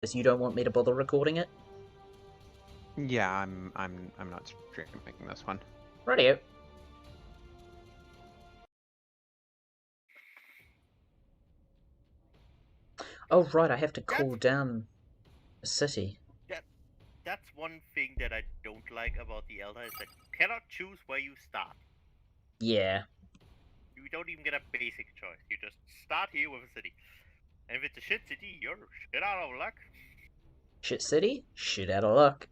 Because you don't want me to bother recording it? Yeah, I'm not streaming this one. Radio. Oh right, I have to That's cool down a city. that that's one thing that I don't like about the Elder is that you cannot choose where you start. Yeah. You don't even get a basic choice. You just start here with a city. And if it's a shit city, you're shit out of luck. Shit city? Shit out of luck.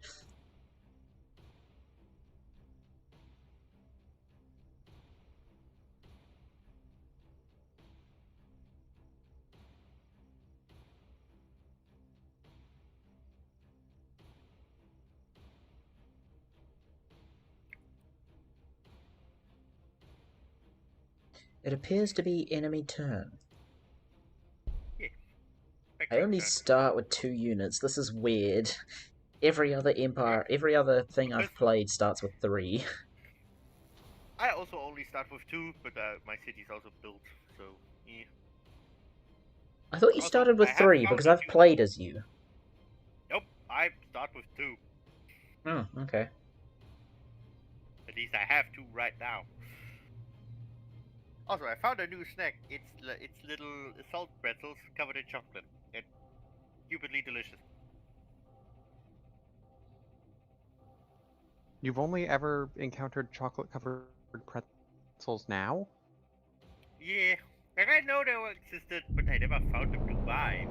It appears to be enemy turn. Yeah. I only start with 2 units. This is weird. Every other empire, every other thing I've played starts with 3. I also only start with 2, but my city's also built, so yeah. I thought you Also, started with I have 3 because found a I've new- played as you. Nope, I start with 2. Oh, okay. At least I have 2 right now. Also, I found a new snack. It's little salt pretzels covered in chocolate. It's stupidly delicious. You've only ever encountered chocolate-covered pretzels now? Yeah, like I know they existed, but I never found them to buy.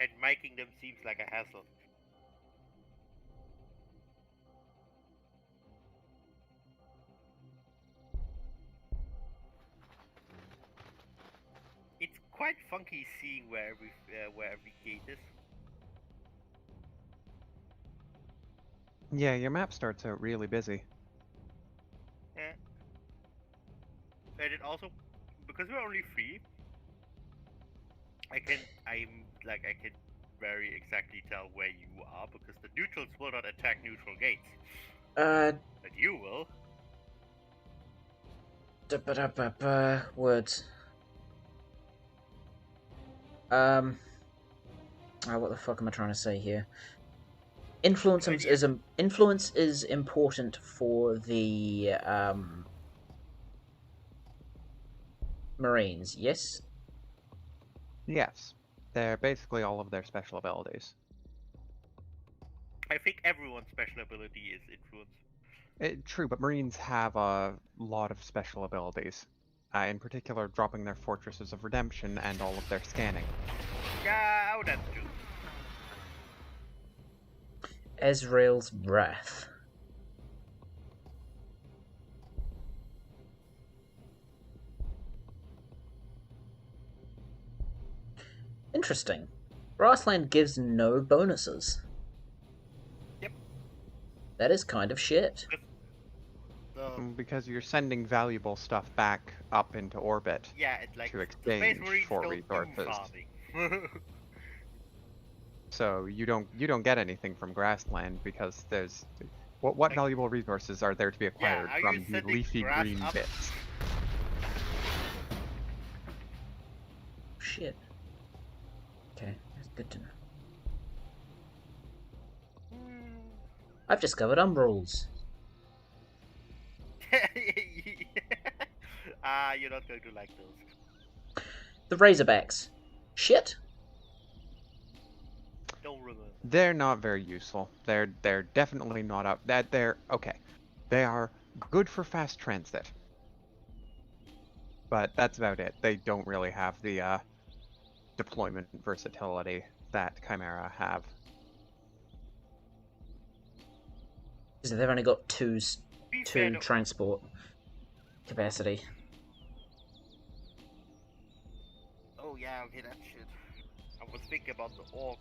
And making them seems like a hassle. It's quite funky seeing where every gate is. Yeah, your map starts out really busy. Yeah. And it also, because we're only 3, I can very exactly tell where you are because the neutrals will not attack neutral gates. But you will. Words. What the fuck am I trying to say here? Influence is important for the Marines. Yes. Yes, they're basically all of their special abilities. I think everyone's special ability is influence. True, but Marines have a lot of special abilities. In particular, dropping their Fortresses of Redemption and all of their scanning. Yeah, oh, that's true. Ezreal's Wrath. Interesting. Grassland gives no bonuses. Yep. That is kind of shit. Because you're sending valuable stuff back up into orbit. Yeah, it's like to exchange for resources. So you don't get anything from Grassland because there's what valuable resources are there to be acquired from the leafy green bits? Shit. Okay, that's good to know. I've discovered Umbrals. You're not going to like those. The Razorbacks. Shit. Don't remember. They're not very useful. They're definitely not up. They're okay. They are good for fast transit, but that's about it. They don't really have the deployment versatility that Chimera have. So they've only got two transport capacity. Oh yeah, okay, that shit. I was thinking about the Orc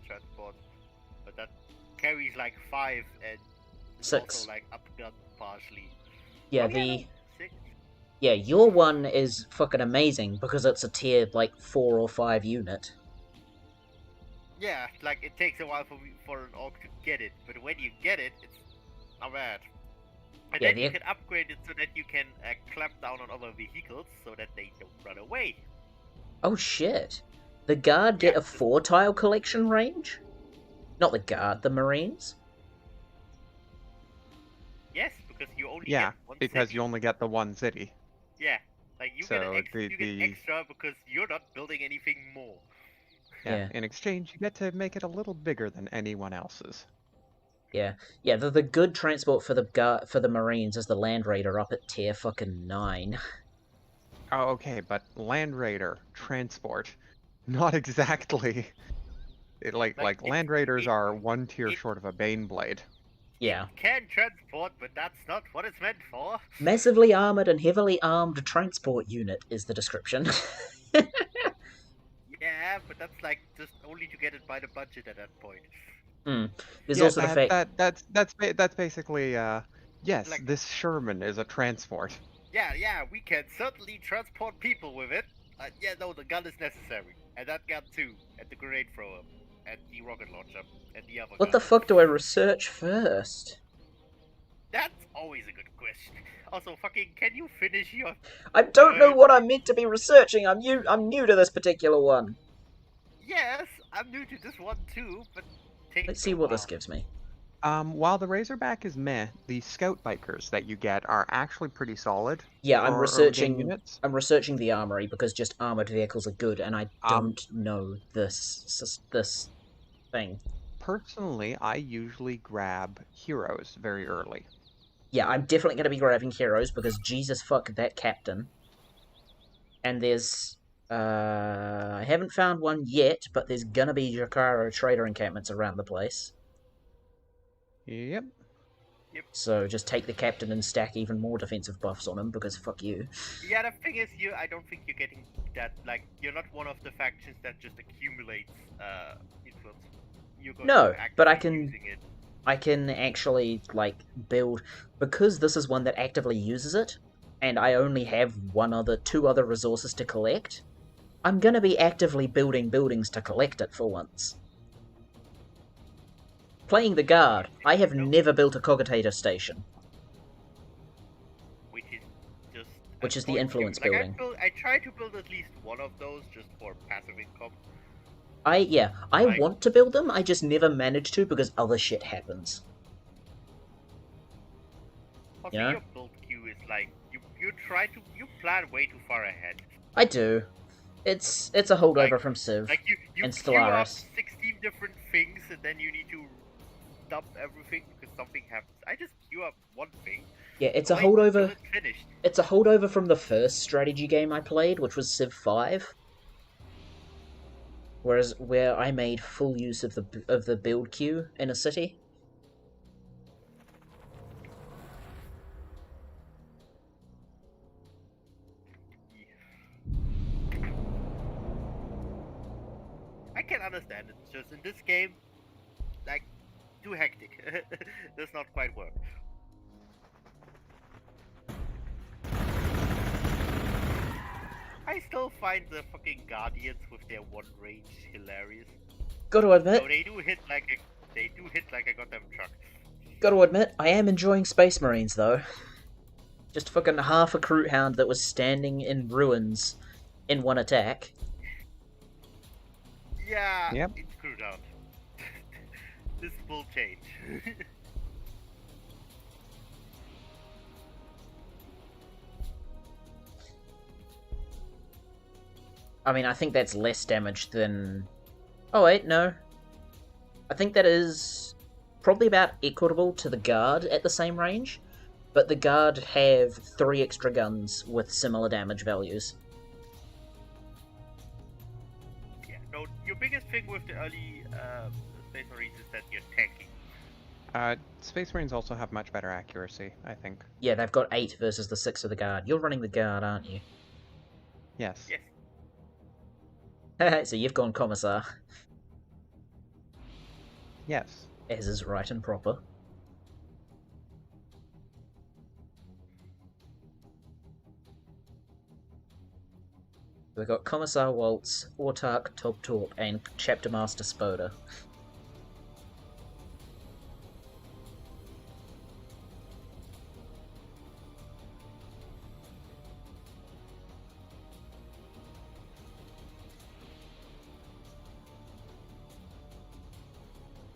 transport, but that carries like 5 and 6. Also like upgun partially. Yeah, Yeah, your one is fucking amazing because it's a tier like 4 or 5 unit. Yeah, like it takes a while for an Orc to get it, but when you get it, it's not bad. And then you can upgrade it so that you can clamp down on other vehicles so that they don't run away. Oh shit. The Guard get Yeah. a 4-tile collection range? Not the Guard, the Marines? Yes, because you only Yeah, get one because city. you only get the one city. Yeah, like you So you get extra because you're not building anything more. Yeah. in exchange you get to make it a little bigger than anyone else's. Yeah. The good transport for the Marines is the Land Raider up at tier fucking 9. Oh, okay, but Land Raider transport, not exactly. Like Land Raiders are one tier it short of a Baneblade. Yeah. can transport, but that's not what it's meant for. Massively armored and heavily armed transport unit is the description. Yeah, but that's like just only to get it by the budget at that point. There's Yeah, also the fact that's basically yes, Like, this Sherman is a transport. yeah, we can certainly transport people with it. Yeah, no, the gun is necessary, and that gun too, and the grenade thrower, and the rocket launcher, and the other what gun. the fuck do I research first? That's always a good question. Also, fucking, can you finish your? I don't know what I'm meant to be researching. I'm new to this particular one. Yes, I'm new to this one too, but take. Let's see what this gives me. While the Razorback is meh, the Scout Bikers that you get are actually pretty solid. Yeah, I'm for early game researching. units. I'm researching the armory because just armored vehicles are good, and I don't know this thing. Personally, I usually grab heroes very early. Yeah, I'm definitely going to be grabbing heroes because Jesus fuck that captain. And there's I haven't found one yet, but there's gonna be Jakaro trader encampments around the place. Yep. So just take the captain and stack even more defensive buffs on him because fuck you. Yeah, the thing is, I don't think you're getting that. Like, you're not one of the factions that just accumulates influence. You're going No, to but actively using it. I can actually like build because this is one that actively uses it, and I only have two other resources to collect. I'm gonna be actively building buildings to collect it for once. Playing the Guard, I have never built a cogitator station. Which is the influence building. I try to build at least one of those just for passive income. I want to build them, I just never manage to because other shit happens. Also, your build queue is like, you plan way too far ahead. I do. It's a holdover from Civ like you and queue up Stellaris. 16 different things and then you need to dump everything because something happens. I just queue up one thing. Yeah, it's a holdover. It's finished. It's a holdover from the first strategy game I played, which was Civ 5. Where I made full use of the build queue in a city. I can understand it. It's just in this game, like, too hectic. Does not quite work. I still find the fucking Guardians with their one range hilarious. Gotta admit, So they do hit like a goddamn truck. Gotta admit, I am enjoying Space Marines though. Just fucking half a Kroot Hound that was standing in ruins in one attack. Yeah, Yep. it's screwed out. This will change. I mean, I think that's less damage than... Oh wait, no. I think that is probably about equitable to the Guard at the same range, but the Guard have 3 extra guns with similar damage values. Yeah, no, your biggest thing with the early Space Marines is that you're tanking. Space Marines also have much better accuracy, I think. Yeah, they've got 8 versus the 6 of the Guard. You're running the Guard, aren't you? Yes. Yes. So you've gone Commissar. Yes. As is right and proper. We've got Commissar Waltz, Autark Torp, and Chapter Master Spoda.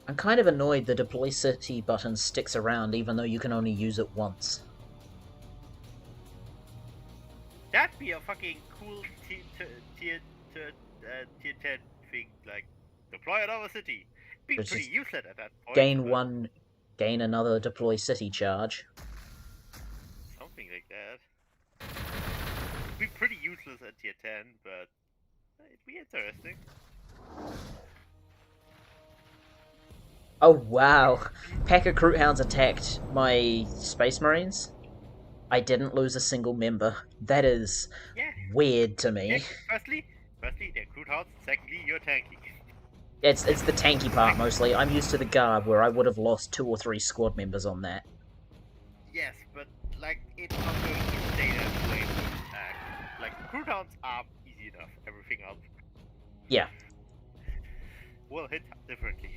I'm kind of annoyed the deploy city button sticks around even though you can only use it once. That'd be a fucking cool tier 10 thing, like, deploy another city. Be It's pretty just useless at that point. gain another deploy city charge. Something like that. Be pretty useless at tier 10, but it'd be interesting. Oh wow! Pack of Kroot Hounds attacked my Space Marines. I didn't lose a single member. That is weird to me. Yeah, firstly, they're Kroot Hounds. Secondly, you're tanky. It's the tanky part mostly. I'm used to the Guard where I would have lost 2 or 3 squad members on that. Yes, but like it's not going to stay that way. Like Kroot Hounds are easy enough. Everything else. Yeah. Will hit differently.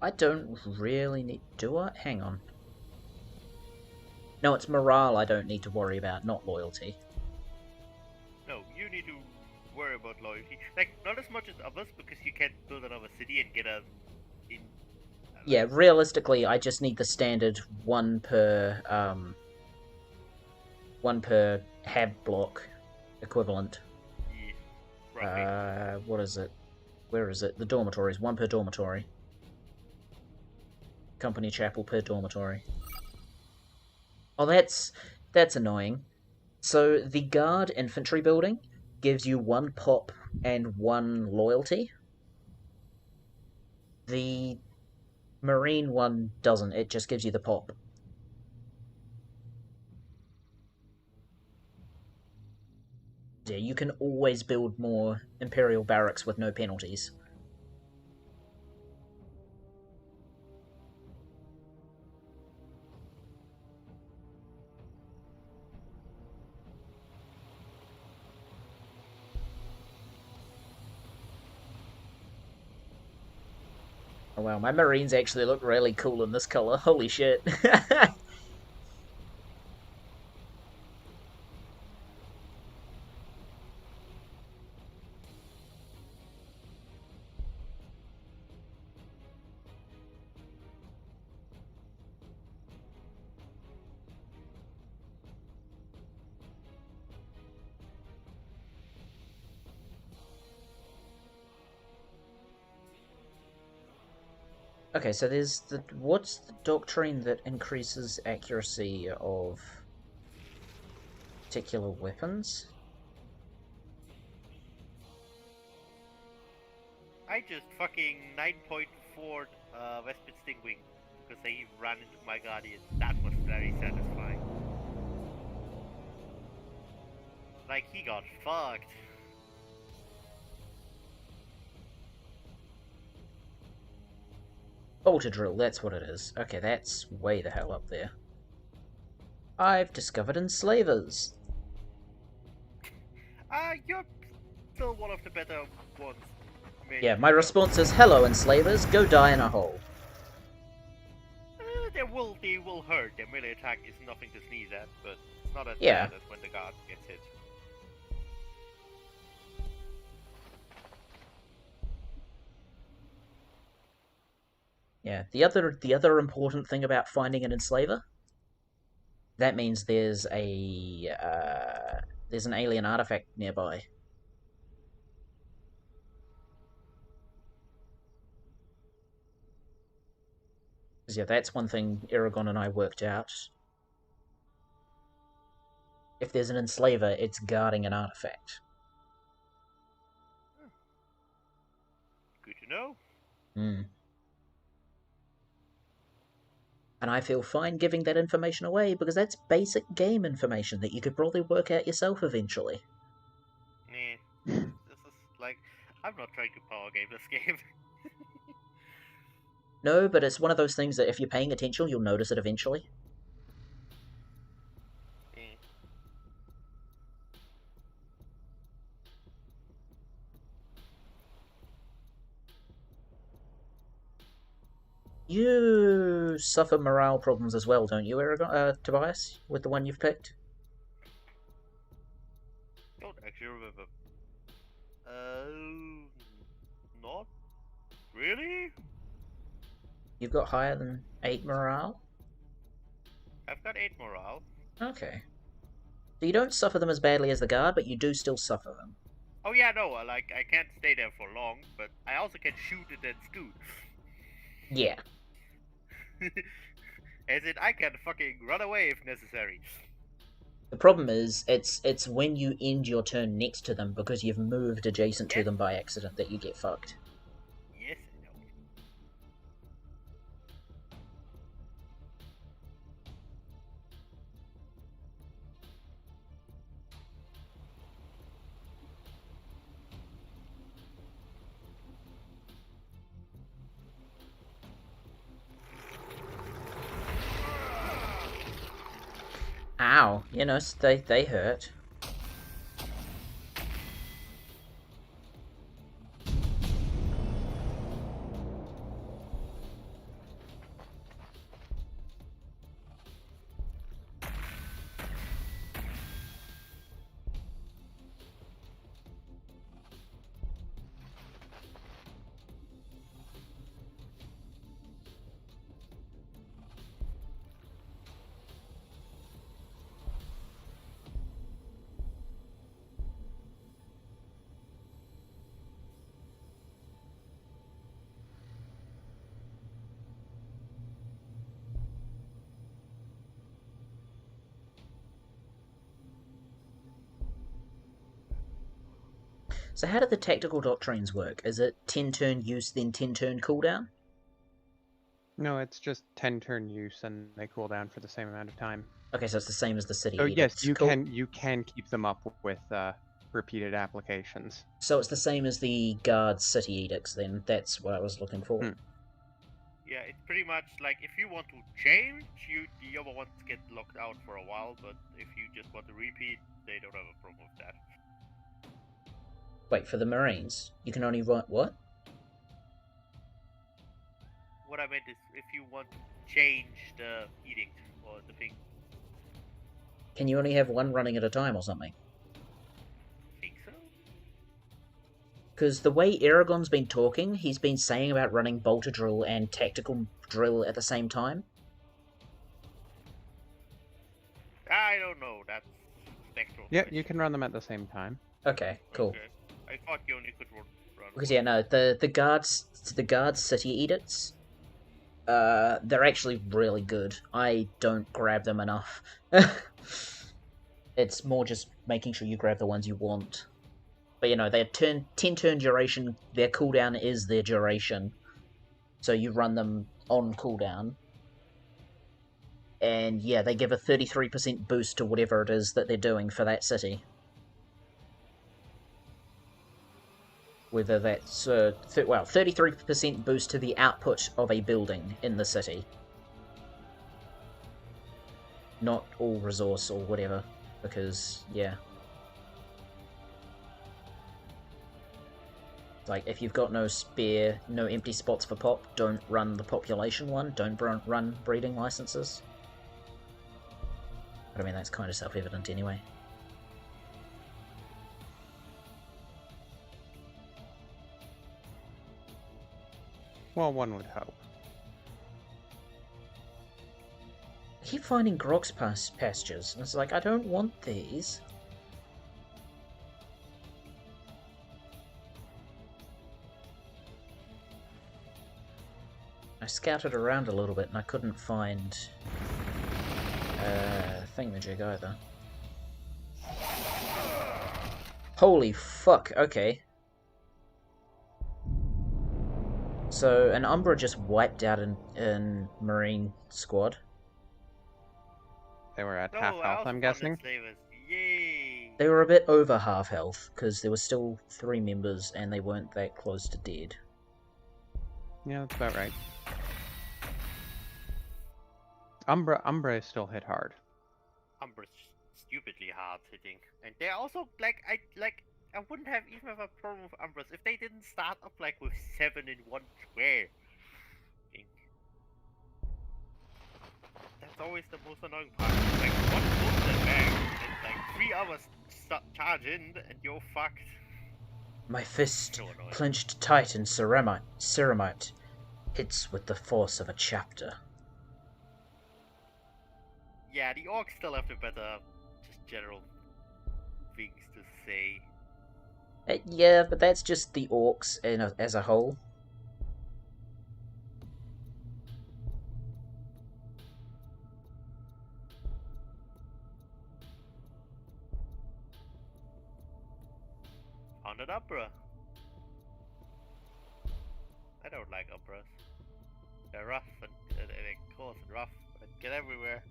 I don't really need... Do I? Hang on. No, it's morale I don't need to worry about, not loyalty. No, you need to worry about loyalty. Like, not as much as others, because you can't build another city and get a... Yeah, realistically, I just need the standard one per hab block equivalent. Yeah, what is it? Where is it? The dormitories. 1 per dormitory. Company chapel per dormitory. Oh, that's annoying. So, the Guard infantry building gives you 1 pop and 1 loyalty. The Marine one doesn't, it just gives you the pop. Yeah, you can always build more Imperial barracks with no penalties. Oh wow, my Marines actually look really cool in this color. Holy shit. Okay, so there's the... What's the doctrine that increases accuracy of particular weapons? I just fucking 9.4 Western Stingwing because they ran into my Guardian. That was very satisfying. Like, he got fucked. Bolter drill, that's what it is. Okay, that's way the hell up there. I've discovered enslavers. You're still one of the better ones. Yeah, my response is, hello enslavers, go die in a hole. They will hurt. Their melee attack is nothing to sneeze at, but it's not as Yeah. bad as when the guard gets hit. Yeah, the other important thing about finding an enslaver, that means there's an alien artifact nearby. Because yeah, that's one thing Aragon and I worked out. If there's an enslaver, it's guarding an artifact. Good to know. Hmm. And I feel fine giving that information away, because that's basic game information that you could probably work out yourself eventually. This is like, I'm not trying to power game this game. No, but it's one of those things that if you're paying attention, you'll notice it eventually. You suffer morale problems as well, don't you, Tobias, with the one you've picked? Don't actually remember. Not really. You've got higher than 8 morale? I've got 8 morale. Okay. So you don't suffer them as badly as the guard, but you do still suffer them. Oh yeah, no, like I can't stay there for long, but I also can shoot it and scoot. Yeah. As in, I can fucking run away if necessary. The problem is, it's when you end your turn next to them because you've moved adjacent to them by accident that you get fucked. Yes, I know. Ow. You know, they hurt. So how do the tactical doctrines work? Is it 10 turn use, then 10 turn cooldown? No, it's just 10 turn use, and they cool down for the same amount of time. Okay, so it's the same as the city So edicts. yes, you Cool. can keep them up with repeated applications. So it's the same as the guard city edicts then. That's what I was looking for. Yeah, it's pretty much like if you want to change, the other ones get locked out for a while, but if you just want to repeat, they don't have a problem with that. Wait, for the Marines, you can only run what? What I meant is if you want to change the edict or the thing. Can you only have one running at a time or something? Think so? Because the way Aragon's been talking, he's been saying about running bolter drill and tactical drill at the same time. I don't know. That's spectral. Yeah, you can run them at the same time. Okay, cool. Okay. I thought you only could run. Because yeah, no, the guards city edicts, they're actually really good. I don't grab them enough. It's more just making sure you grab the ones you want. But you know, they're 10 turn duration, their cooldown is their duration. So you run them on cooldown. And yeah, they give a 33% boost to whatever it is that they're doing for that city. Whether that's, 33% boost to the output of a building in the city. Not all resource or whatever, because, yeah. Like, if you've got no empty spots for pop, don't run the population one, don't run breeding licenses. But I mean, that's kind of self-evident anyway. Well, one would hope. I keep finding Grok's pastures, and it's like, I don't want these. I scouted around a little bit and I couldn't find thingamajig either. Holy fuck, okay. So an Umbra just wiped out in Marine squad. They were at half health, I'm guessing. Yay! They were a bit over half health, because there were still 3 members and they weren't that close to dead. Yeah, that's about right. Umbra is still hit hard. Umbra's stupidly hard hitting, and they're also I wouldn't have even have a problem with Umbras if they didn't start up like with 7 in one square. always the most annoying part. Like, what moves that bag? And like 3 hours charge in, and you're fucked. My fist, So annoying. clenched tight in ceramite, hits with the force of a chapter. Yeah, the orcs still have the better, just general things to say. Yeah, but that's just the orcs as a whole. Found an opera. I don't like operas. They're rough and they coarse and rough and get everywhere.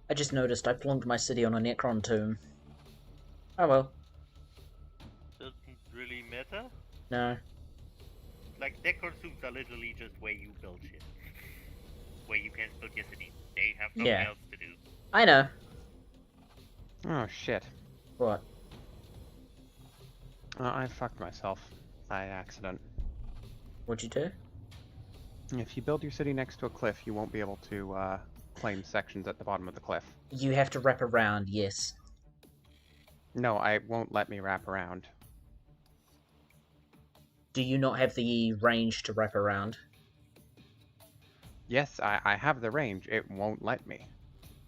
I just noticed I plumbed my city on a Necron tomb. Oh well. Doesn't really matter. No. Like, Necron tombs are literally just where you build shit. Where you can build your city. They have nothing Yeah. else to do. I know. Oh shit. What? I fucked myself by accident. What'd you do? If you build your city next to a cliff, you won't be able to claim sections at the bottom of the cliff. You have to wrap around, yes. No, I won't let me wrap around. Do you not have the range to wrap around? Yes, I have the range. It won't let me.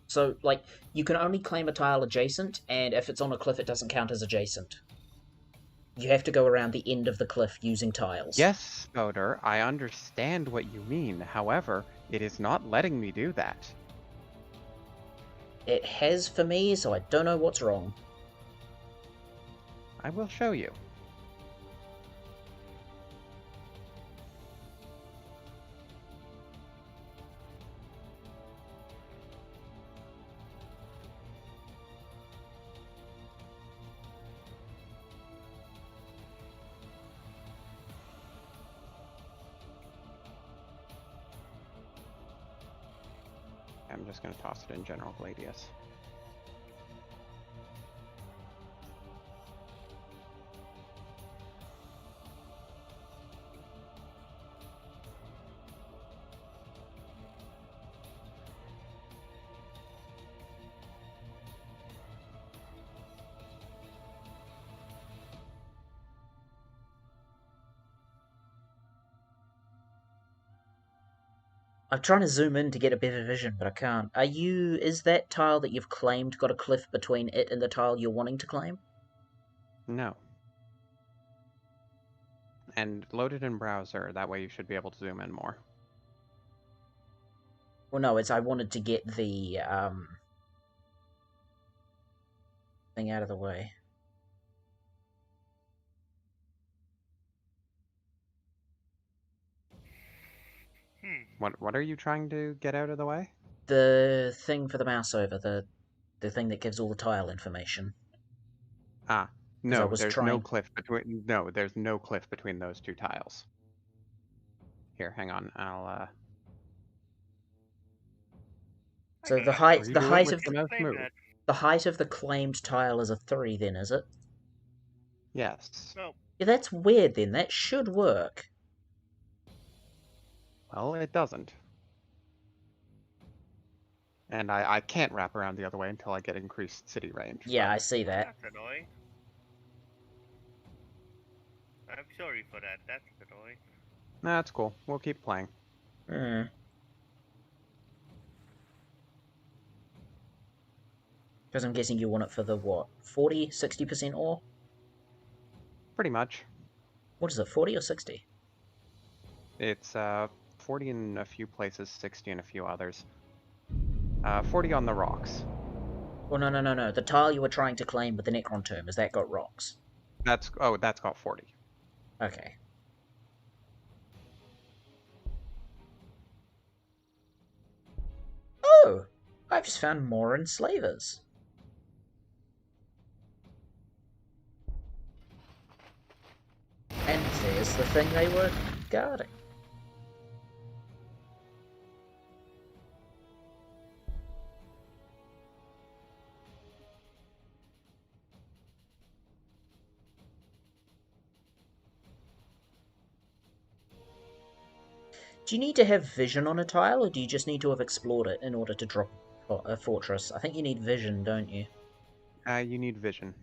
So, like, you can only claim a tile adjacent, and if it's on a cliff, it doesn't count as adjacent. You have to go around the end of the cliff using tiles. Yes, Spoder, I understand what you mean. However, it is not letting me do that. It has for me, so I don't know what's wrong. I will show you. I'm just going to toss it in General Gladius. I'm trying to zoom in to get a better vision, but I can't. Is that tile that you've claimed got a cliff between it and the tile you're wanting to claim? No. And load it in browser, that way you should be able to zoom in more. Well, no, I wanted to get the, thing out of the way. What are you trying to get out of the way? The thing for the mouse over, the thing that gives all the tile information. Ah, I no, was there's trying- no cliff between. No, there's no cliff between those two tiles. Here, hang on. I'll. So Okay, the height Redo the it height with of the mouse claim move. that. the height of the claimed tile is a 3 then, is it? Yes. No, Yeah, that's weird then. That should work. Well, it doesn't. And I can't wrap around the other way until I get increased city range. Yeah, but- I see that. that's annoying. I'm sorry for that. That's annoying. Nah, that's cool. We'll keep playing. Hmm. Because I'm guessing you want it for the, what, 40, 60% ore? Pretty much. What is it, 40 or 60? It's 40 in a few places, 60 in a few others. 40 on the rocks. Well, no. The tile you were trying to claim with the Necron tomb, has that got rocks? That's got 40. Okay. Oh, I've just found more enslavers. And there's the thing they were guarding. Do you need to have vision on a tile, or do you just need to have explored it in order to drop a fortress? I think you need vision, don't you? You need vision.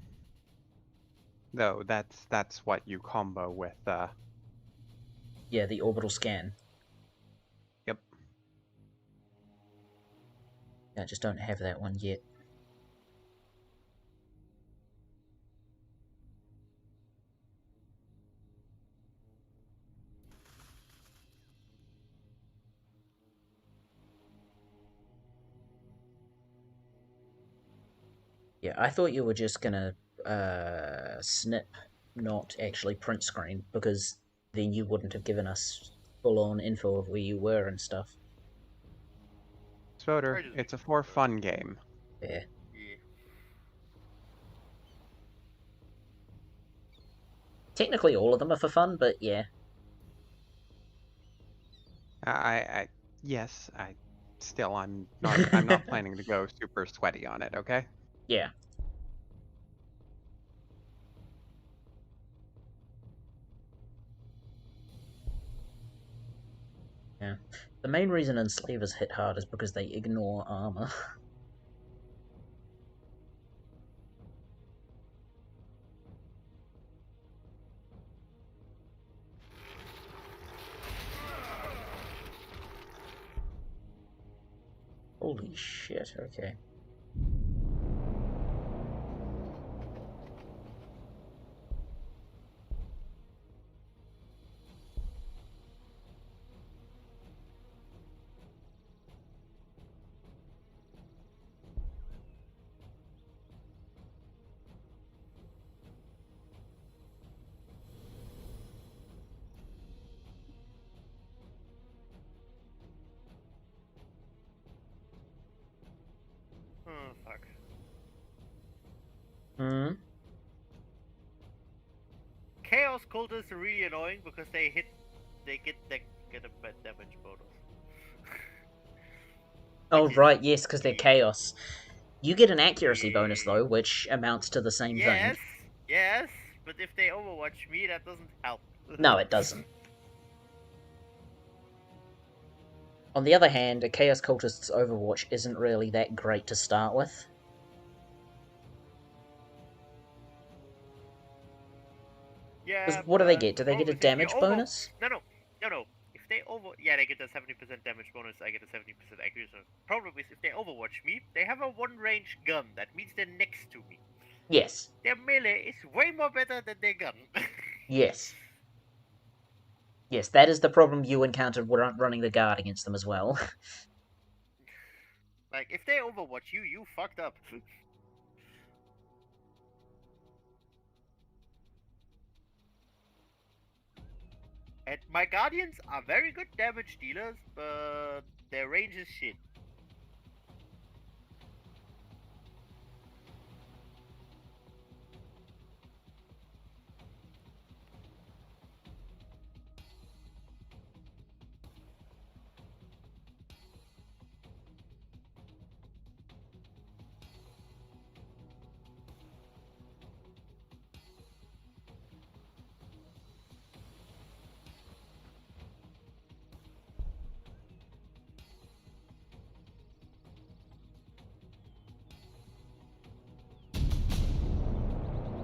Though that's what you combo with. Yeah, the orbital scan. Yep. I just don't have that one yet. Yeah, I thought you were just gonna snip, not actually print screen, because then you wouldn't have given us full-on info of where you were and stuff. Spoder, it's a for fun game. Yeah. Yeah. Technically, all of them are for fun, but yeah. Yes, I'm not planning to go super sweaty on it, okay? Yeah. Yeah. The main reason enslavers hit hard is because they ignore armor. Holy shit, okay. Oh, fuck. Hmm? Chaos cultists are really annoying because they get a bad damage bonus. Oh, Which is right, yes, because they're clear. chaos. You get an accuracy bonus, Yeah. though, which amounts to the same thing. Yes, but if they overwatch me, that doesn't help. No, it doesn't. On the other hand, a Chaos Cultist's Overwatch isn't really that great to start with. Yeah, Because what do they but get? Do the they get problem a is if you damage bonus? No. If they yeah, they get a 70% damage bonus. I get a 70% accuracy. Problem is, if they overwatch me, they have a one-range gun. That means they're next to me. Yes. Their melee is way more better than their gun. Yes. Yes, that is the problem you encountered running the guard against them as well. Like, if they overwatch you, you fucked up. And my guardians are very good damage dealers, but their range is shit.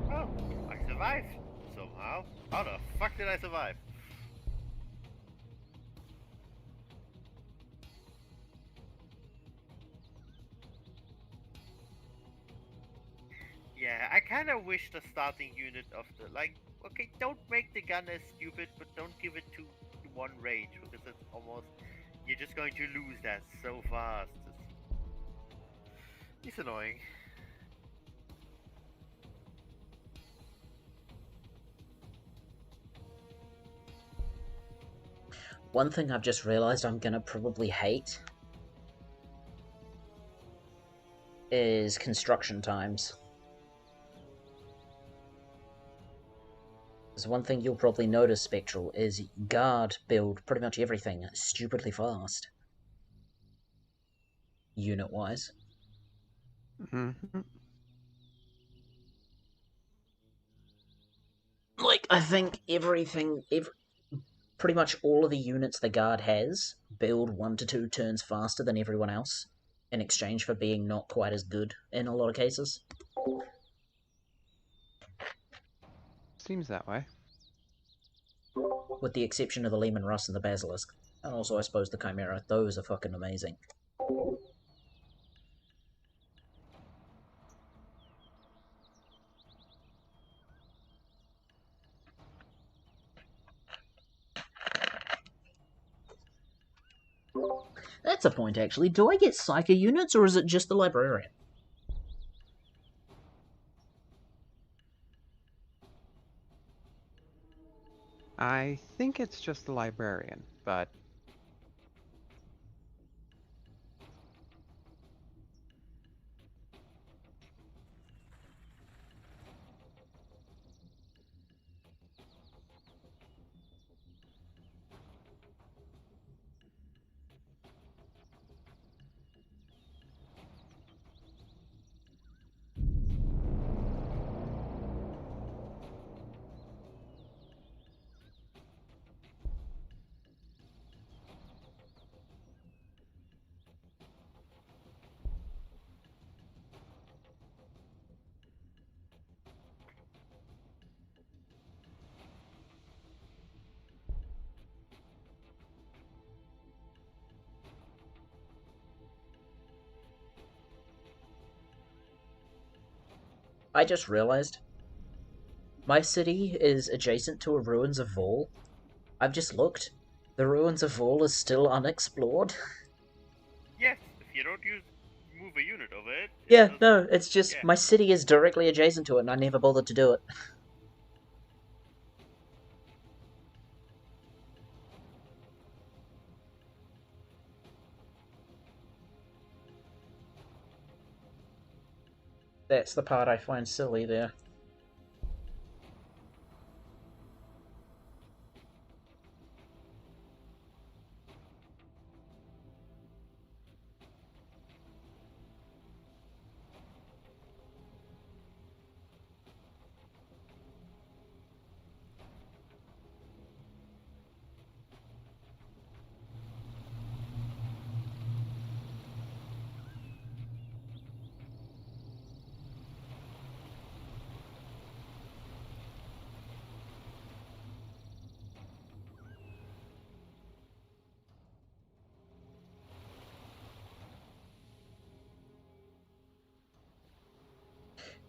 Oh, I survived somehow. How the fuck did I survive? Yeah, I kind of wish the starting unit of the okay, don't make the gun as stupid, but don't give it to one range because it's almost you're just going to lose that so fast. It's annoying. One thing I've just realised I'm gonna probably hate is construction times. There's one thing you'll probably notice, Spectral, is Guard build pretty much everything stupidly fast. Unit-wise. Mm-hmm. Like, I think pretty much all of the units the Guard has build 1 to 2 turns faster than everyone else, in exchange for being not quite as good in a lot of cases. Seems that way. With the exception of the Lehman Russ and the Basilisk. And also, I suppose, the Chimera. Those are fucking amazing. That's a point, actually. Do I get Psyker units, or is it just the Librarian? I think it's just the Librarian, but... I just realized. My city is adjacent to a Ruins of Vol. I've just looked. The Ruins of Vol is still unexplored. Yes, if you don't move a unit over it. Yeah, no, it's just my city is directly adjacent to it and I never bothered to do it. That's the part I find silly there.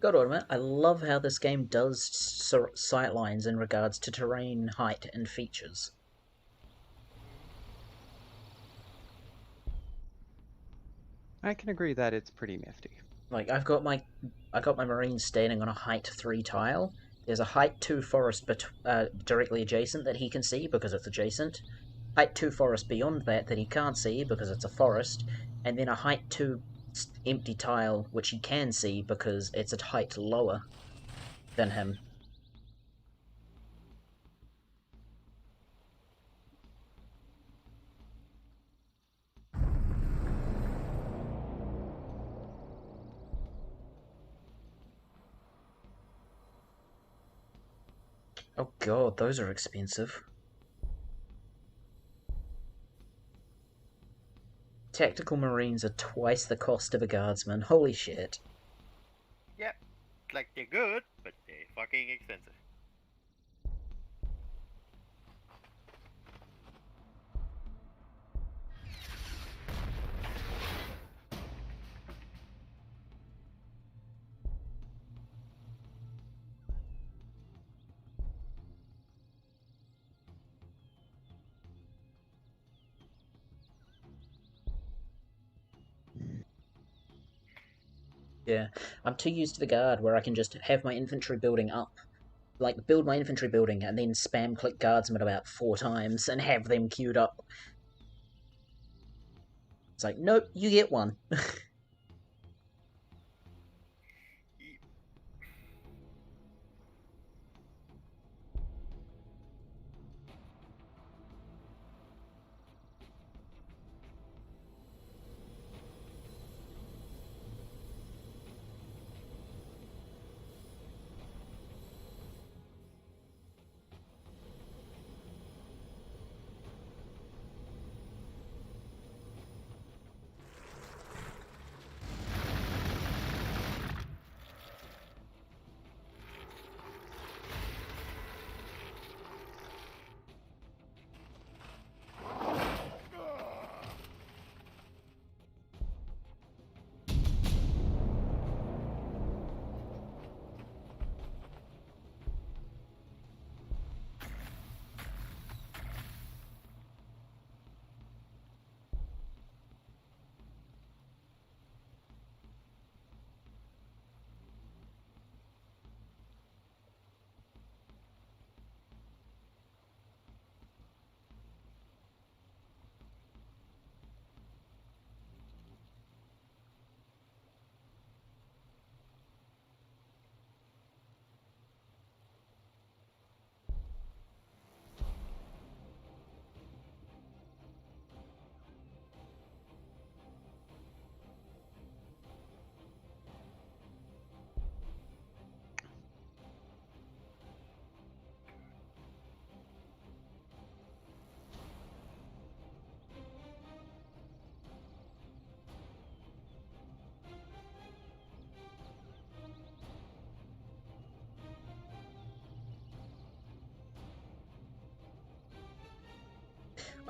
Gotta admit, I love how this game does sightlines in regards to terrain, height, and features. I can agree that it's pretty nifty. Like, I got my Marines standing on a height 3 tile. There's a height 2 forest directly adjacent that he can see because it's adjacent. Height 2 forest beyond that he can't see because it's a forest. And then a height 2 empty tile which he can see because it's a height lower than him. Oh god, those are expensive. Tactical Marines are twice the cost of a guardsman. Holy shit. Yep. Like, they're good, but they're fucking expensive. Yeah, I'm too used to the guard where I can just have my infantry building up. Like, build my infantry building and then spam click guardsmen about 4 times and have them queued up. It's like, nope, you get one.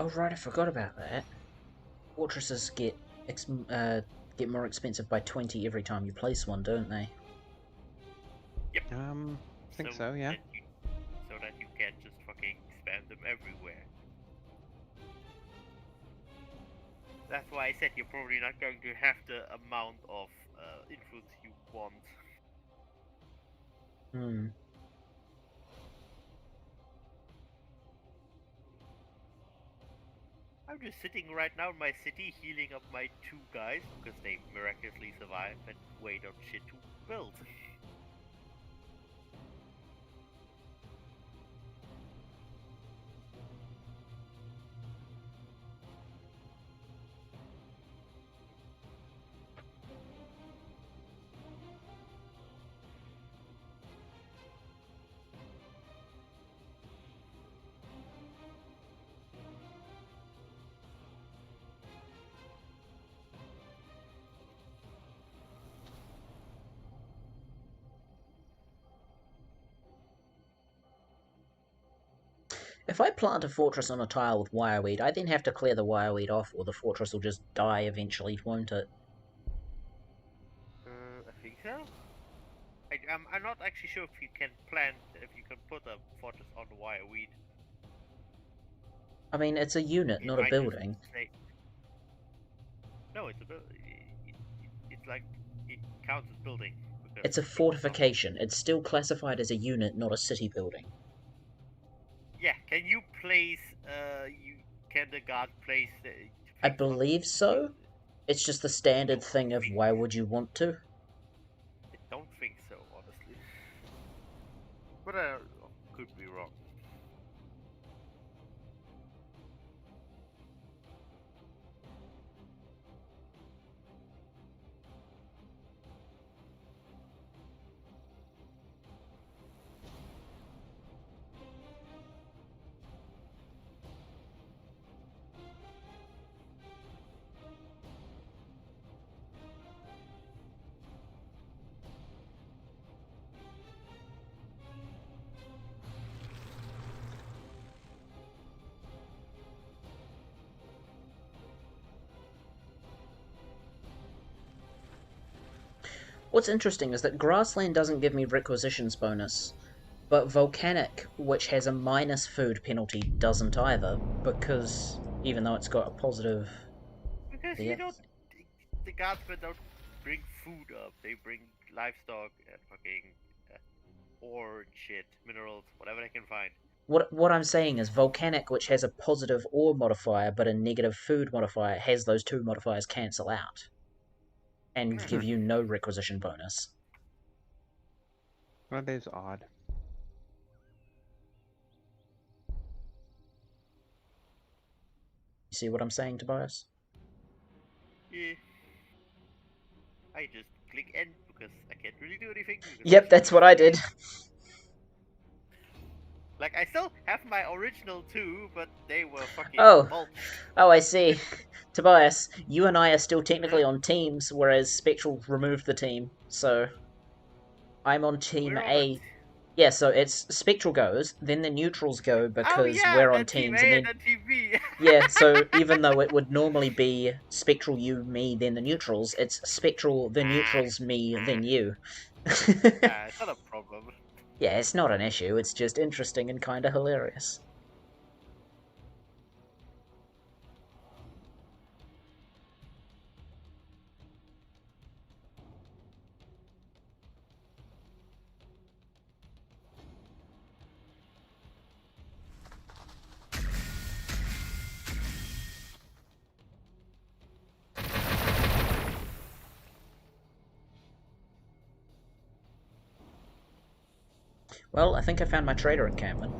Oh right, I forgot about that. Fortresses get more expensive by 20 every time you place one, don't they? Yep. I think so, yeah. So that you can't just fucking spam them everywhere. That's why I said you're probably not going to have the amount of influence you want. Hmm. I'm just sitting right now in my city healing up my 2 guys because they miraculously survived and wait on shit to build. If I plant a fortress on a tile with wireweed, I then have to clear the wireweed off, or the fortress will just die eventually, won't it? I think so. I'm not actually sure if you can put a fortress on the wireweed. I mean, it's a unit, It not a might just building. say no. It's a it's like it counts as building because It's a it was not. fortification. It's still classified as a unit, not a city building. Yeah, can you place? Can the guard place? I Things on? believe so. It's just the I standard don't thing of think. why would you want to? I don't think so, honestly. But I could be wrong. What's interesting is that grassland doesn't give me requisitions bonus, but volcanic, which has a minus food penalty, doesn't either, because even though it's got a positive Because you death. don't. The guardsmen don't bring food up. They bring livestock and fucking ore and shit, minerals, whatever they can find. What I'm saying is volcanic, which has a positive ore modifier but a negative food modifier, has those two modifiers cancel out and give you no requisition bonus. Well, that is odd. You see what I'm saying, Tobias? Yeah. I just click end because I can't really do anything. Yep, that's what I did. Like, I still have my original 2, but they were fucking Oh. mulched. Oh, I see. Tobias, you and I are still technically on teams, whereas Spectral removed the team, so I'm on team We're on a A. Yeah, so it's Spectral goes, then the neutrals go Oh because yeah, we're on that team teams, and A and then that team B. yeah, so even though it would normally be Spectral you, me, then the neutrals, it's Spectral the neutrals, me, then you. It's not a problem. Yeah, it's not an issue, it's just interesting and kinda hilarious. Well, I think I found my trader encampment.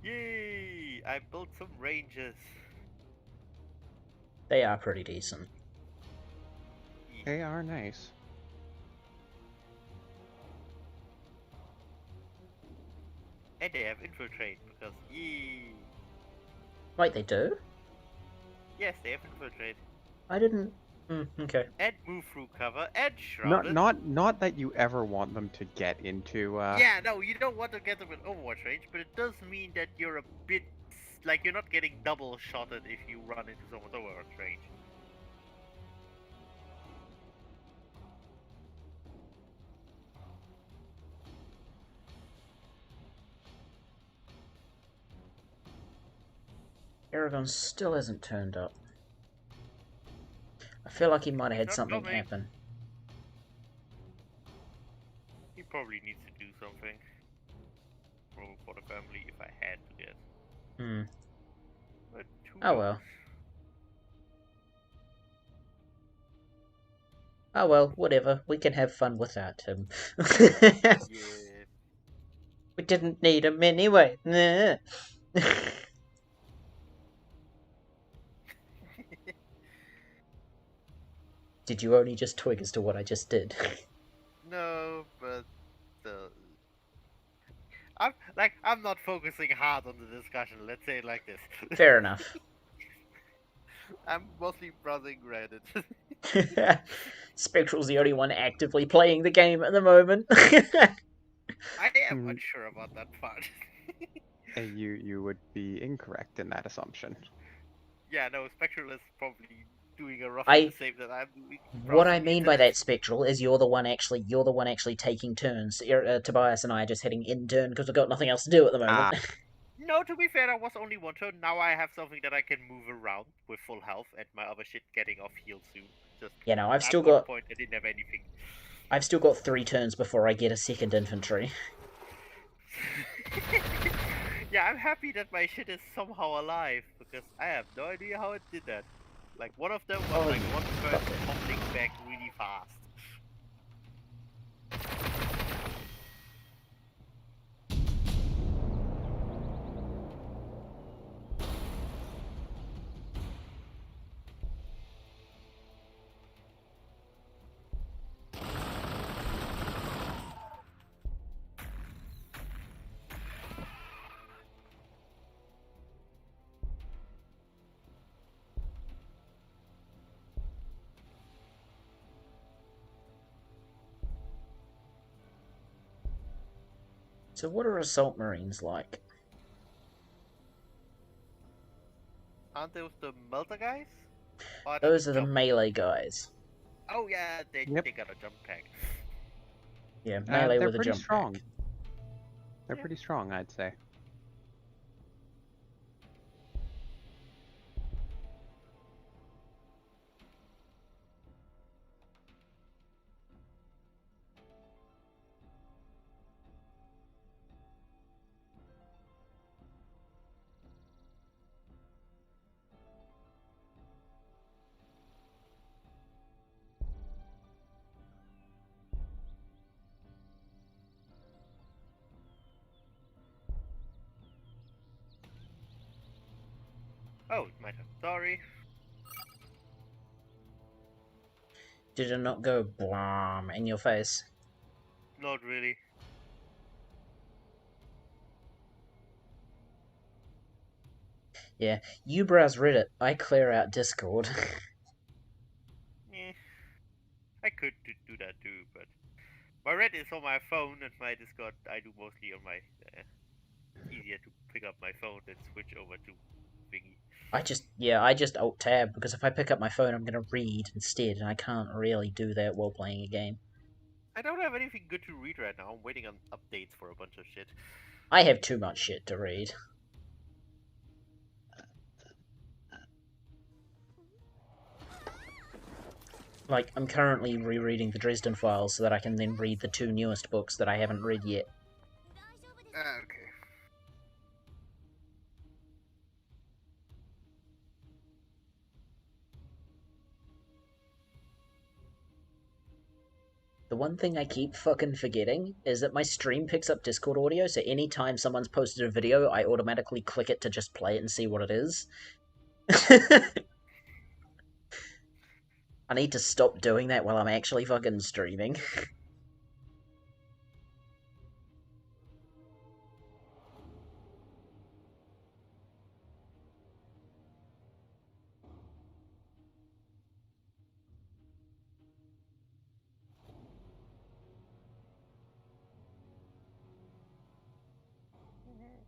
Yay! I built some ranges. They are pretty decent. They are nice. And they have infiltrate because Wait, they do? yes, they have infiltrate. I didn't... okay. And move through cover and Not shrouded. not that you ever want them to get into. Yeah, no, you don't want to get them in Overwatch range, but it does mean that you're a bit like you're not getting double shotted if you run into someone's Overwatch range. Aragon still hasn't turned up. I feel like he might have had Not something coming. happen. He probably needs to do something for the family if I had to get. But who Oh knows? well. Oh well, whatever. We can have fun without him. Yeah. We didn't need him anyway. Nah. Did you only just twig as to what I just did? No, but I'm not focusing hard on the discussion. Let's say it like this. Fair enough. I'm mostly browsing Reddit. Spectral's the only one actively playing the game at the moment. I am unsure about that part. You would be incorrect in that assumption. Yeah, no, Spectral is probably doing a I- roughly the same that I'm doing. What I browsing the mean by that, internet. Spectral, is you're the one actually taking turns. Tobias and I are just heading in turn because we've got nothing else to do at the moment. No, to be fair, that was only one turn. Now I have something that I can move around with full health and my other shit getting off heal soon. Just You know, I've still at one got point I didn't have anything. 3 turns before I get a second infantry. Yeah, I'm happy that my shit is somehow alive because I have no idea how it did that. Like one of them was like one person hopping back really fast. So what are assault marines like? Aren't those the Melta guys? Or Those are the jump- melee guys. Oh yeah, they got a jump pack. Yeah, melee They're with a pretty jump strong. pack. They're pretty strong, I'd say. Oh, it might have. Sorry. Did it not go blam in your face? Not really. Yeah, you browse Reddit, I clear out Discord. Eh. I could do that too, but my Reddit is on my phone and my Discord I do mostly on my. Easier to pick up my phone and switch over to thingy. I just alt tab because if I pick up my phone I'm gonna read instead and I can't really do that while playing a game. I don't have anything good to read right now. I'm waiting on updates for a bunch of shit. I have too much shit to read. Like, I'm currently rereading the Dresden Files so that I can then read the 2 newest books that I haven't read yet. Okay. The one thing I keep fucking forgetting is that my stream picks up Discord audio, so anytime someone's posted a video, I automatically click it to just play it and see what it is. I need to stop doing that while I'm actually fucking streaming.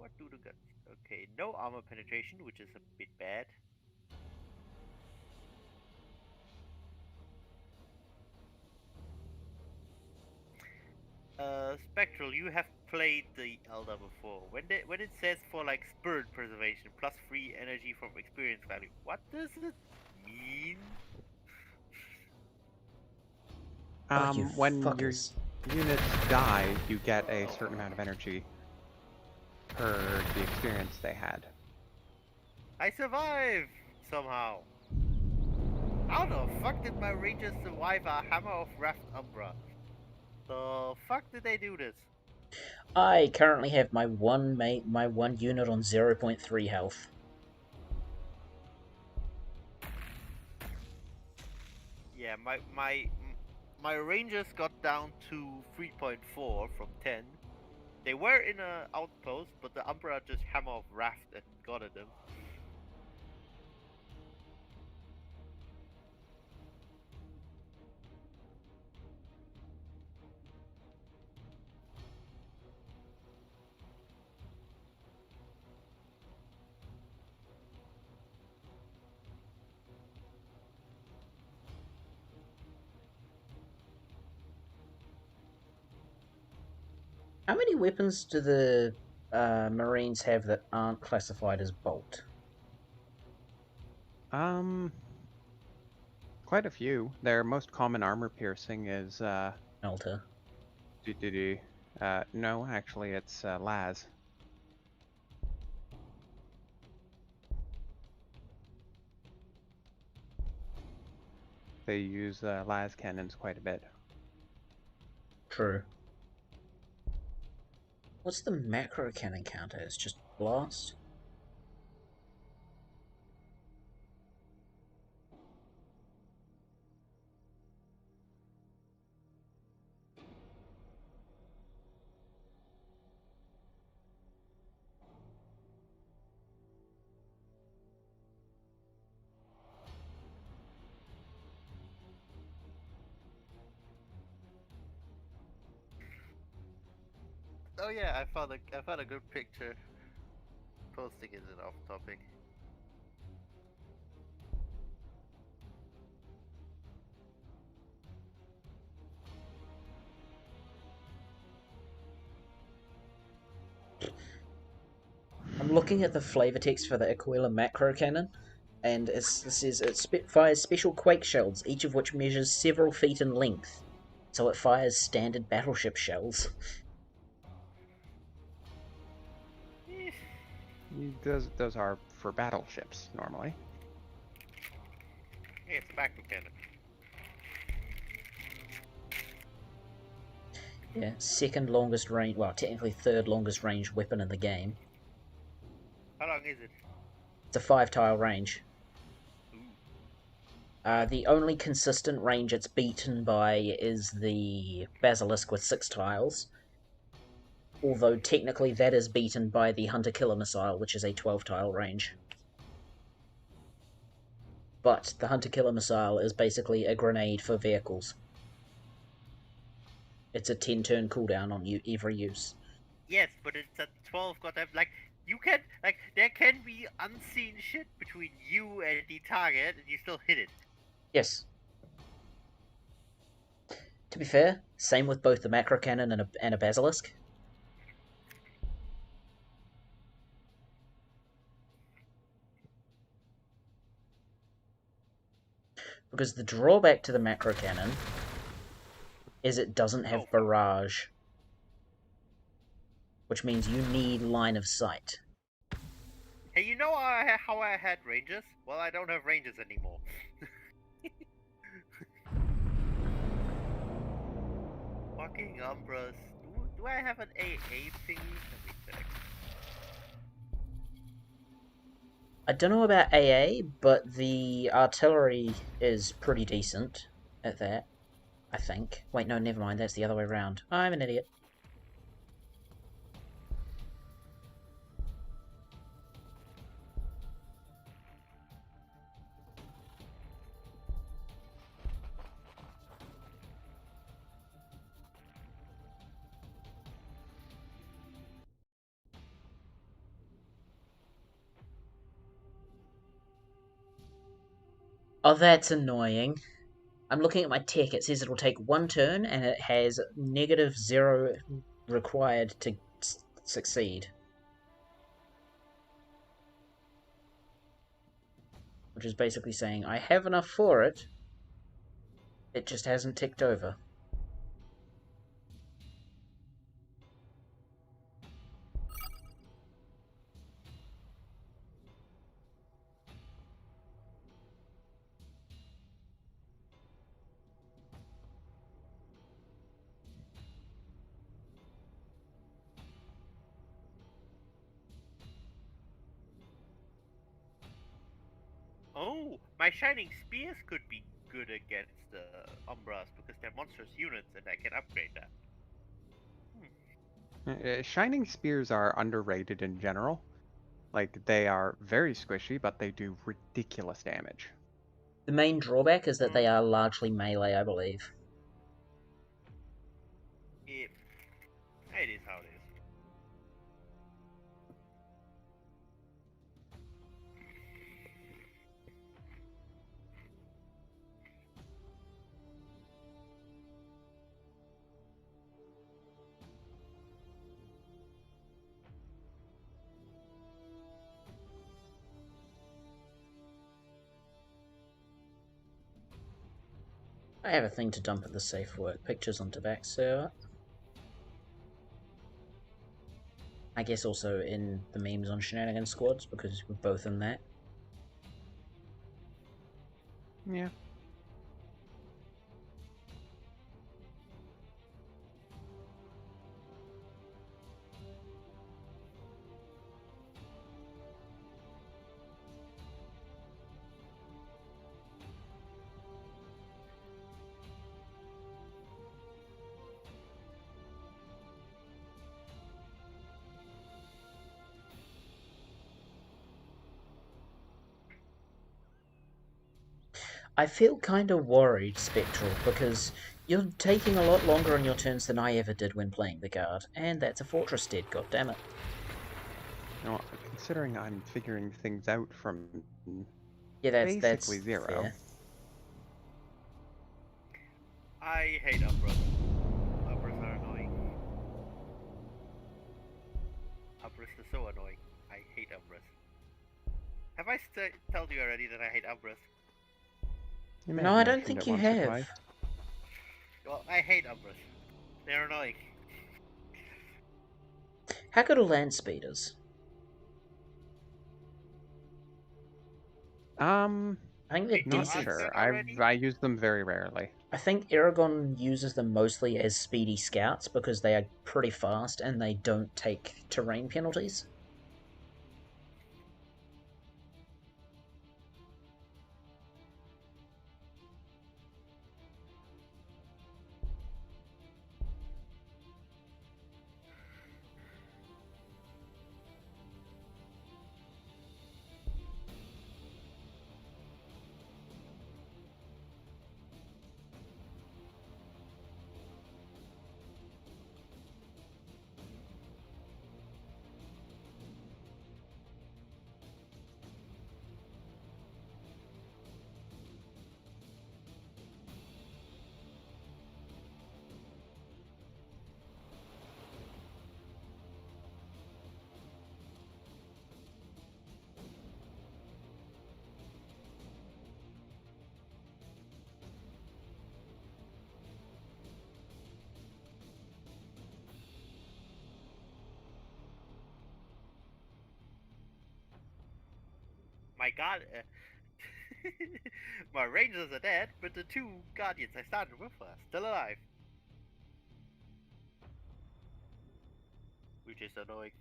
What do the guns? Okay, no armor penetration, which is a bit bad. Spectral, you have played the Elder before. When it says for like spirit preservation plus free energy from experience value, what does it mean? You When your fuckers. units die, you get a certain amount of energy per the experience they had. I survived somehow. How the fuck did my rangers survive a hammer of Raft Umbra? The fuck did they do this? I currently have my one unit on 0.3 health. Yeah, my rangers got down to 3.4 from 10. They were in a outpost, but the Umbra just hammer of Raft and got at them. How many weapons do the Marines have that aren't classified as bolt? Quite a few. Their most common armor piercing is Melter. no, actually, it's las. They use las cannons quite a bit. True. What's the macro cannon counter? It's just blast? Oh yeah, I found a good picture. Posting isn't off topic. I'm looking at the flavor text for the Aquila macro cannon, and it says it fires special quake shells, each of which measures several feet in length. So it fires standard battleship shells. Those are for battleships normally. Yeah, it's a macro cannon. Yeah, second longest range, well, technically third longest range weapon in the game. How long is it? It's a 5-tile range. Ooh. The only consistent range it's beaten by is the Basilisk with 6 tiles. Although technically that is beaten by the Hunter-Killer Missile, which is a 12-tile range. But the Hunter-Killer Missile is basically a grenade for vehicles. It's a 10-turn cooldown on every use. Yes, but it's a 12 goddamn, like, you can, like, there can be unseen shit between you and the target, and you still hit it. Yes. To be fair, same with both the macro cannon and a basilisk. Because the drawback to the macro cannon is it doesn't have barrage, which means you need line of sight. Hey, you know how I had ranges? Well, I don't have ranges anymore. Fucking Umbras. Do I have an AA thingy? Let me check. I don't know about AA, but the artillery is pretty decent at that, I think. Wait, no, never mind, that's the other way around. I'm an idiot. Oh, that's annoying. I'm looking at my tech. It says it'll take 1 turn, and it has -0 required to succeed. Which is basically saying, I have enough for it, it just hasn't ticked over. Oh, my Shining Spears could be good against the Umbras because they're monstrous units and I can upgrade that. Shining Spears are underrated in general. Like, they are very squishy, but they do ridiculous damage. The main drawback is that they are largely melee, I believe. It is how it is. I have a thing to dump at the safe work pictures onto back server. I guess also in the memes on Shenanigans Squads, because we're both in that. Yeah. I feel kind of worried, Spectral, because you're taking a lot longer on your turns than I ever did when playing the guard, and that's a fortress dead, goddammit. You know, considering I'm figuring things out from Yeah, that's basically zero. fair. I hate Umbras. Umbras are annoying. Umbras are so annoying. I hate Umbras. Have I told you already that I hate Umbras? You may No, have I don't mentioned think it you once or have. twice. Well, I hate Umbras. They're annoying. How good are land speeders? I think they're Wait, you Not asked decent. sure. that already? I use them very rarely. I think Aragon uses them mostly as speedy scouts because they are pretty fast and they don't take terrain penalties. My god. My rangers are dead, but the 2 guardians I started with are still alive. Which is annoying.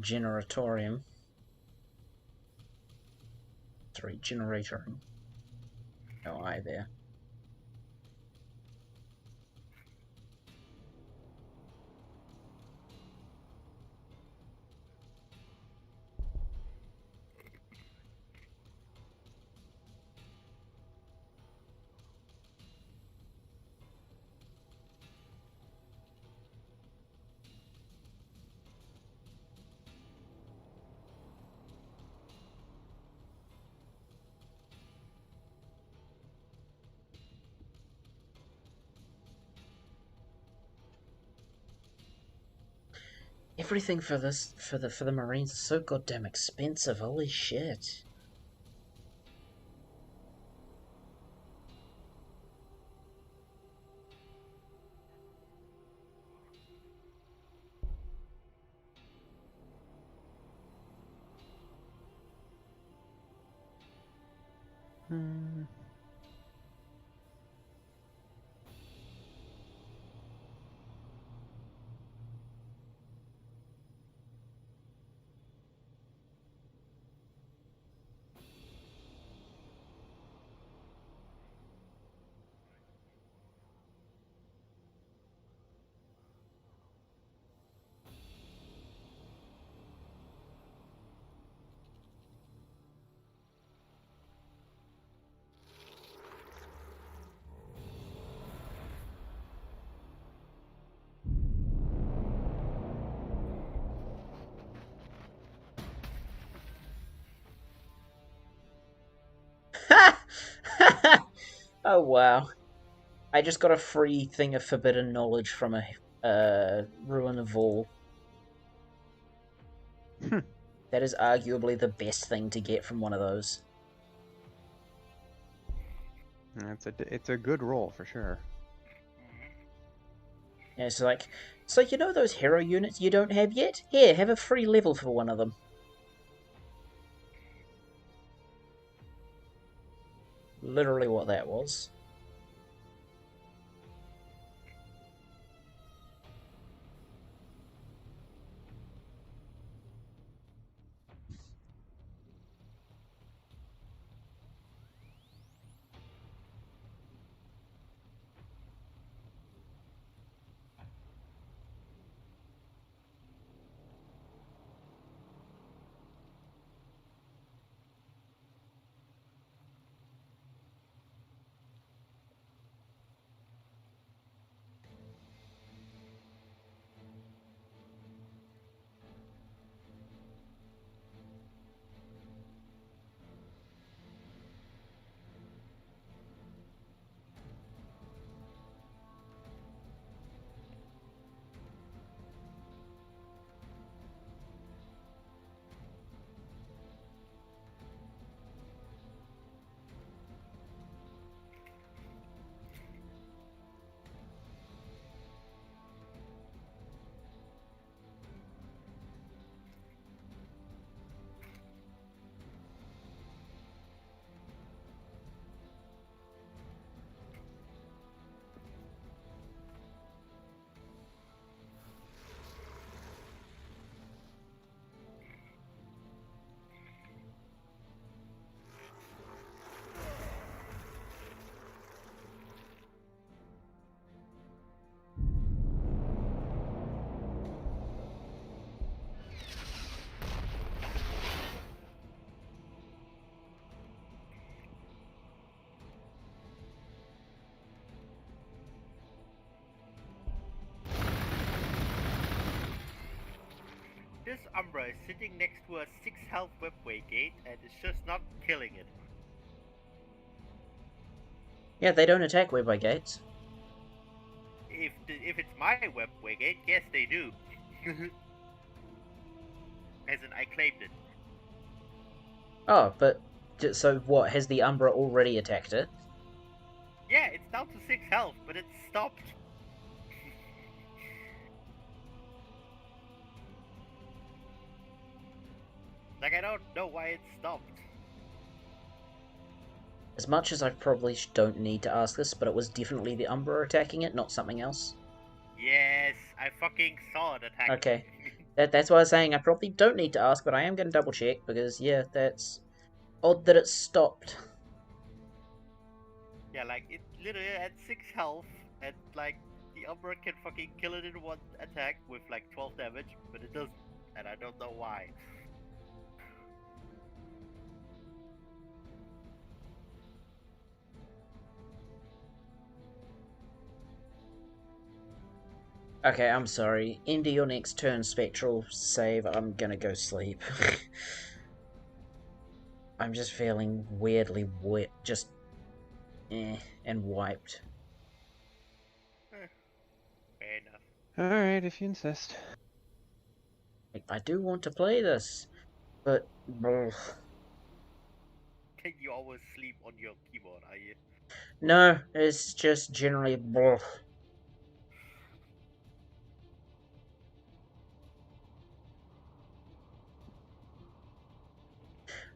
Generatorium. Sorry, generatoring. No I there. Everything for the Marines is so goddamn expensive. Holy shit. Oh wow. I just got a free thing of forbidden knowledge from a Ruin of All. That is arguably the best thing to get from one of those. It's a good roll for sure. Yeah, it's like, so you know those hero units you don't have yet? Here, have a free level for one of them. Literally what that was. This Umbra is sitting next to a 6 health webway gate and is just not killing it. Yeah, they don't attack webway gates. If it's my webway gate, yes they do. As in, I claimed it. Oh, but so what? Has the Umbra already attacked it? Yeah, it's down to 6 health, but it's stopped. Like, I don't know why it stopped. As much as I probably don't need to ask this, but it was definitely the Umbra attacking it, not something else. Yes, I fucking saw it attack. Okay. That's why I was saying I probably don't need to ask, but I am going to double check because yeah, that's odd that it stopped. Yeah, like it literally had 6 health, and like the Umbra can fucking kill it in one attack with like 12 damage, but it doesn't, and I don't know why. Okay, I'm sorry. Into your next turn, Spectral save. I'm gonna go sleep. I'm just feeling weirdly wet, just and wiped. Fair enough. Alright, if you insist. I do want to play this, but Can you always sleep on your keyboard, are you? no, it's just generally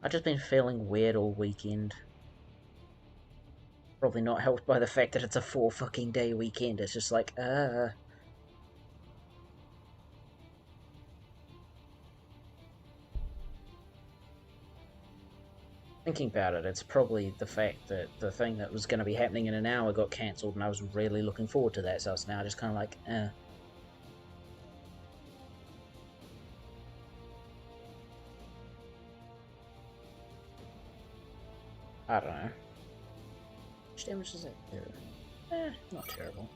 I've just been feeling weird all weekend. Probably not helped by the fact that it's a 4 fucking day weekend. It's just like, Thinking about it, it's probably the fact that the thing that was going to be happening in an hour got cancelled, and I was really looking forward to that, so it's now just kind of like, I don't know. How much damage does that do? Not terrible.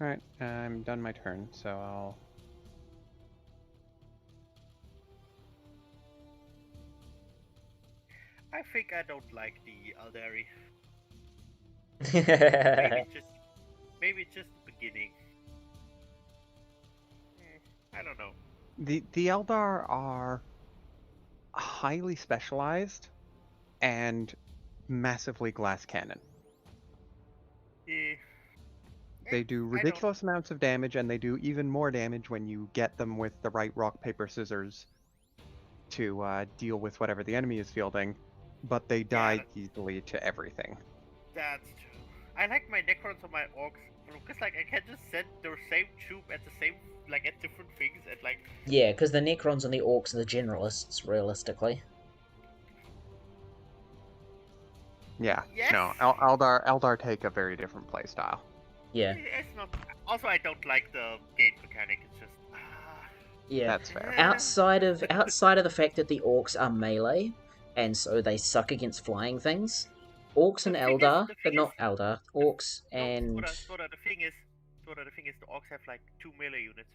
Alright, I'm done my turn, so I'll... I think I don't like the Aldari. Maybe it's just the beginning. I don't know. The Eldar are highly specialized and massively glass cannon. They do ridiculous amounts of damage, and they do even more damage when you get them with the right rock, paper, scissors to deal with whatever the enemy is fielding, but they die easily to everything. That's true. I like my Necrons or my Orcs, because like I can just send the same troop at the same, like at different things, and like... Yeah, because the Necrons and the Orcs are the generalists, realistically. Yeah, Yes. no, Eldar take a very different playstyle. Yeah. It's not... Also, I don't like the gate mechanic, it's just... Yeah. That's fair. Outside of the fact that the Orcs are melee, and so they suck against flying things, Orcs and Eldar, Orcs and... The thing is, the Orcs have like 2 melee units.